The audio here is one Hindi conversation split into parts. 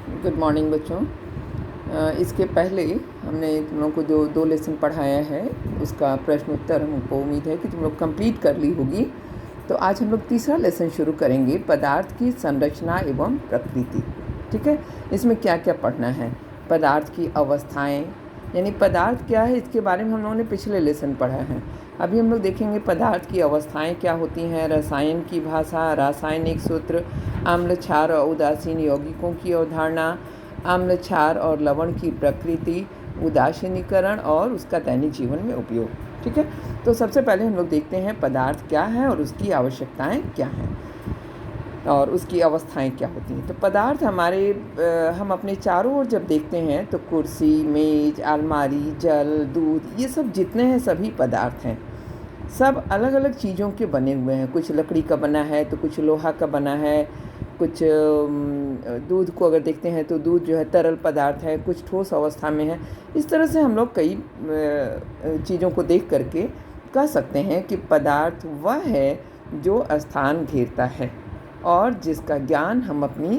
गुड मॉर्निंग बच्चों। इसके पहले हमने तुम लोग को जो 2 लेसन पढ़ाया है उसका प्रश्न उत्तर हमको उम्मीद है कि तुम लोग कंप्लीट कर ली होगी। तो आज हम लोग तीसरा लेसन शुरू करेंगे, पदार्थ की संरचना एवं प्रकृति। ठीक है, इसमें क्या क्या पढ़ना है? पदार्थ की अवस्थाएं, यानी पदार्थ क्या है इसके बारे में हम लोगों ने पिछले लेसन पढ़ा है। अभी हम लोग देखेंगे पदार्थ की अवस्थाएं क्या होती हैं, रसायन की भाषा, रासायनिक सूत्र, अम्ल क्षार और उदासीन यौगिकों की अवधारणा, अम्ल क्षार और लवण की प्रकृति, उदासीनीकरण और उसका दैनिक जीवन में उपयोग। ठीक है, तो सबसे पहले हम लोग देखते हैं पदार्थ क्या है और उसकी आवश्यकताएं क्या हैं और उसकी अवस्थाएं क्या होती हैं। तो पदार्थ हम अपने चारों ओर जब देखते हैं तो कुर्सी, मेज, अलमारी, जल, दूध, ये सब जितने हैं सभी पदार्थ हैं। सब अलग अलग चीज़ों के बने हुए हैं। कुछ लकड़ी का बना है तो कुछ लोहा का बना है, कुछ दूध को अगर देखते हैं तो दूध जो है तरल पदार्थ है, कुछ ठोस अवस्था में है। इस तरह से हम लोग कई चीज़ों को देख करके कह सकते हैं कि पदार्थ वह है जो स्थान घेरता है और जिसका ज्ञान हम अपनी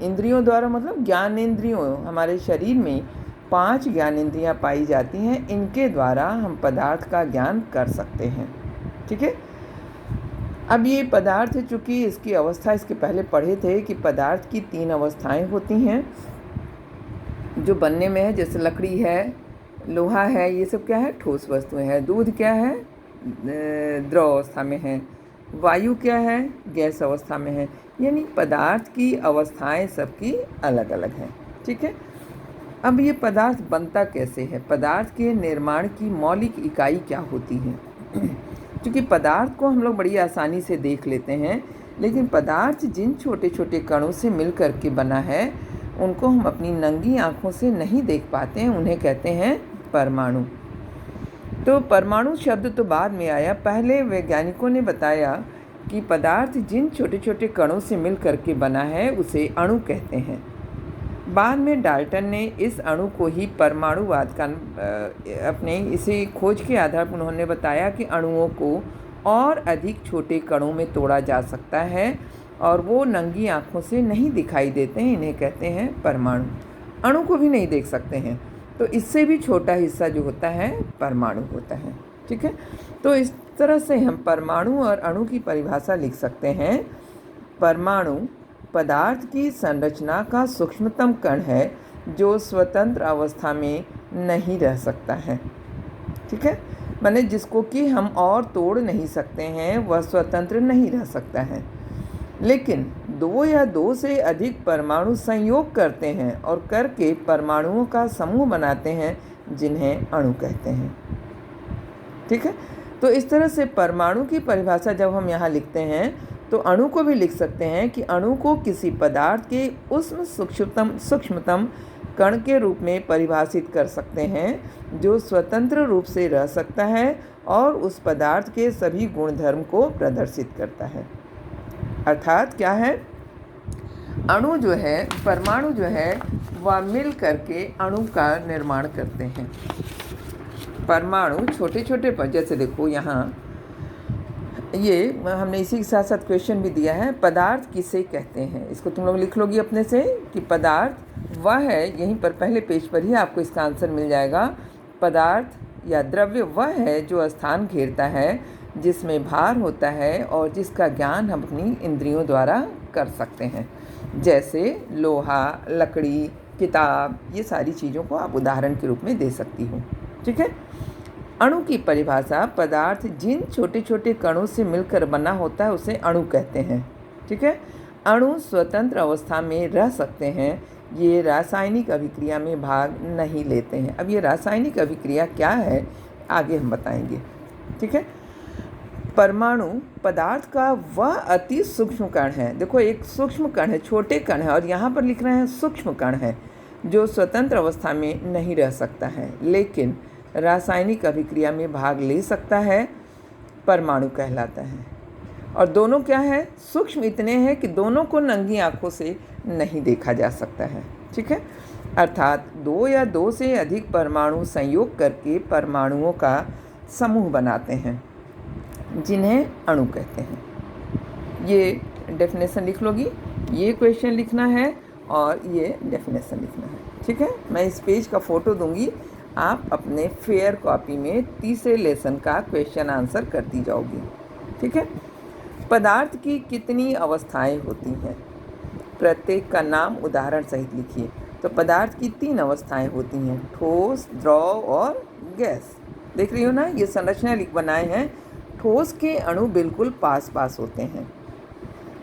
इंद्रियों द्वारा, मतलब ज्ञानेंद्रियों, हमारे शरीर में 5 ज्ञानेंद्रियाँ पाई जाती हैं, इनके द्वारा हम पदार्थ का ज्ञान कर सकते हैं। ठीक है, अब ये पदार्थ है, चूँकि इसकी अवस्था इसके पहले पढ़े थे कि पदार्थ की 3 अवस्थाएं होती हैं जो बनने में है। जैसे लकड़ी है, लोहा है, ये सब क्या है? ठोस वस्तुएं हैं। दूध क्या है? द्रव अवस्था में है। वायु क्या है? गैस अवस्था में है। यानी पदार्थ की अवस्थाएं सबकी अलग अलग हैं। ठीक है, अब ये पदार्थ बनता कैसे है? पदार्थ के निर्माण की मौलिक इकाई क्या होती है? क्योंकि पदार्थ को हम लोग बड़ी आसानी से देख लेते हैं, लेकिन पदार्थ जिन छोटे छोटे कणों से मिल कर के बना है उनको हम अपनी नंगी आँखों से नहीं देख पाते हैं, उन्हें कहते हैं परमाणु। तो परमाणु शब्द तो बाद में आया। पहले वैज्ञानिकों ने बताया कि पदार्थ जिन छोटे छोटे कणों से मिल कर के बना है उसे अणु कहते हैं। बाद में डाल्टन ने इस अणु को ही परमाणुवाद का अपने इसे खोज के आधार पर उन्होंने बताया कि अणुओं को और अधिक छोटे कणों में तोड़ा जा सकता है और वो नंगी आँखों से नहीं दिखाई देते हैं, इन्हें कहते हैं परमाणु। अणु को भी नहीं देख सकते हैं, तो इससे भी छोटा हिस्सा जो होता है परमाणु होता है। ठीक है, तो इस तरह से हम परमाणु और अणु की परिभाषा लिख सकते हैं। परमाणु पदार्थ की संरचना का सूक्ष्मतम कण है जो स्वतंत्र अवस्था में नहीं रह सकता है। ठीक है, माने जिसको कि हम और तोड़ नहीं सकते हैं, वह स्वतंत्र नहीं रह सकता है। लेकिन 2 या 2 से अधिक परमाणु संयोग करते हैं और करके परमाणुओं का समूह बनाते हैं, जिन्हें अणु कहते हैं। ठीक है, तो इस तरह से परमाणु की परिभाषा जब हम यहाँ लिखते हैं तो अणु को भी लिख सकते हैं कि अणु को किसी पदार्थ के उष्ण सूक्ष्मतम कण के रूप में परिभाषित कर सकते हैं जो स्वतंत्र रूप से रह सकता है और उस पदार्थ के सभी गुणधर्म को प्रदर्शित करता है। अर्थात क्या है? अणु जो है, परमाणु जो है, वह मिल करके अणु का निर्माण करते हैं। परमाणु छोटे छोटे जैसे देखो यहाँ ये हमने इसी के साथ साथ क्वेश्चन भी दिया है, पदार्थ किसे कहते हैं? इसको तुम लोग लिख लोगी अपने से कि पदार्थ वह है, यहीं पर पहले पेज पर ही आपको इसका आंसर मिल जाएगा। पदार्थ या द्रव्य वह है जो स्थान घेरता है, जिसमें भार होता है और जिसका ज्ञान हम अपनी इंद्रियों द्वारा कर सकते हैं। जैसे लोहा, लकड़ी, किताब, ये सारी चीज़ों को आप उदाहरण के रूप में दे सकती हो। ठीक है, अणु की परिभाषा, पदार्थ जिन छोटे छोटे कणों से मिलकर बना होता है उसे अणु कहते हैं। ठीक है, अणु स्वतंत्र अवस्था में रह सकते हैं, ये रासायनिक अभिक्रिया में भाग नहीं लेते हैं। अब ये रासायनिक अभिक्रिया क्या है आगे हम बताएंगे। ठीक है, परमाणु पदार्थ का वह अति सूक्ष्म कण है। देखो, एक सूक्ष्म कण है, छोटे कण है, और यहाँ पर लिख रहे हैं सूक्ष्म कण है जो स्वतंत्र अवस्था में नहीं रह सकता है लेकिन रासायनिक अभिक्रिया में भाग ले सकता है, परमाणु कहलाता है। और दोनों क्या है? सूक्ष्म इतने हैं कि दोनों को नंगी आंखों से नहीं देखा जा सकता है। ठीक है, अर्थात 2 या 2 से अधिक परमाणु संयोग करके परमाणुओं का समूह बनाते हैं, जिन्हें अणु कहते हैं। ये डेफिनेशन लिख लोगी। ये क्वेश्चन लिखना है और ये डेफिनेशन लिखना है। ठीक है, मैं इस पेज का फ़ोटो दूंगी, आप अपने फेयर कॉपी में तीसरे लेसन का क्वेश्चन आंसर करती जाओगी। ठीक है, पदार्थ की कितनी अवस्थाएं होती हैं? प्रत्येक का नाम उदाहरण सहित लिखिए। तो पदार्थ की 3 अवस्थाएं होती हैं, ठोस, द्रव और गैस। देख रही हो ना, ये संरचना लिख बनाए हैं। ठोस के अणु बिल्कुल पास पास होते हैं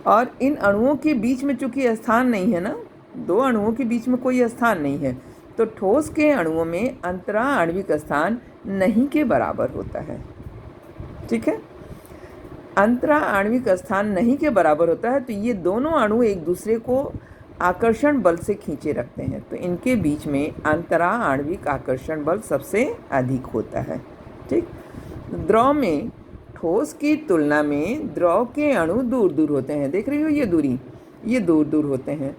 और इन अणुओं के बीच में चूंकि स्थान नहीं है ना, 2 अणुओं के बीच में कोई स्थान नहीं है, तो ठोस के अणुओं में अंतरा आणविक स्थान नहीं के बराबर होता है। ठीक है, अंतरा आणविक स्थान नहीं के बराबर होता है, तो ये दोनों अणु एक दूसरे को आकर्षण बल से खींचे रखते हैं, तो इनके बीच में अंतरा आणविक आकर्षण बल सबसे अधिक होता है। ठीक, द्रव में ठोस की तुलना में द्रव के अणु दूर दूर होते हैं। देख रही हो ये दूरी, ये दूर दूर होते हैं।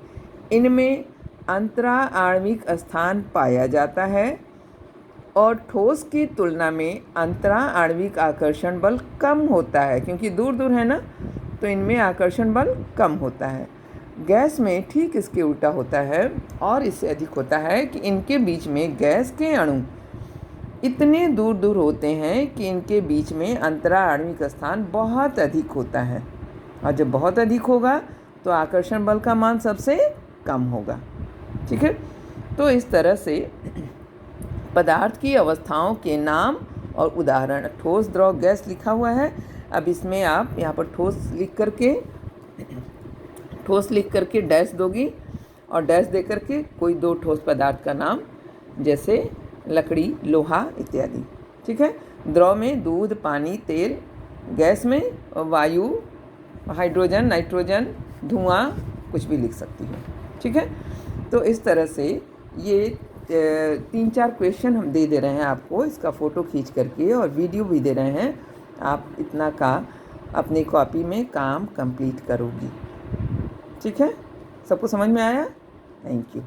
इनमें अंतरा आणविक स्थान पाया जाता है और ठोस की तुलना में अंतरा आणविक आकर्षण बल कम होता है, क्योंकि दूर दूर है ना, तो इनमें आकर्षण बल कम होता है। गैस में ठीक इसके उल्टा होता है और इससे अधिक होता है कि इनके बीच में गैस के अणु इतने दूर दूर होते हैं कि इनके बीच में अंतरा आणविक स्थान बहुत अधिक होता है, और जब बहुत अधिक होगा तो आकर्षण बल का मान सबसे कम होगा। ठीक है, तो इस तरह से पदार्थ की अवस्थाओं के नाम और उदाहरण, ठोस, द्रव, गैस लिखा हुआ है। अब इसमें आप यहाँ पर ठोस लिख करके डैश दोगी और डैश दे करके कोई 2 ठोस पदार्थ का नाम, जैसे लकड़ी, लोहा इत्यादि। ठीक है, द्रव में दूध, पानी, तेल, गैस में वायु, हाइड्रोजन, नाइट्रोजन, धुआं, कुछ भी लिख सकती हो। ठीक है, तो इस तरह से ये 3-4 क्वेश्चन हम दे रहे हैं आपको, इसका फ़ोटो खींच करके, और वीडियो भी दे रहे हैं। आप इतना का अपनी कॉपी में काम कंप्लीट करोगी। ठीक है, सबको समझ में आया? Thank you.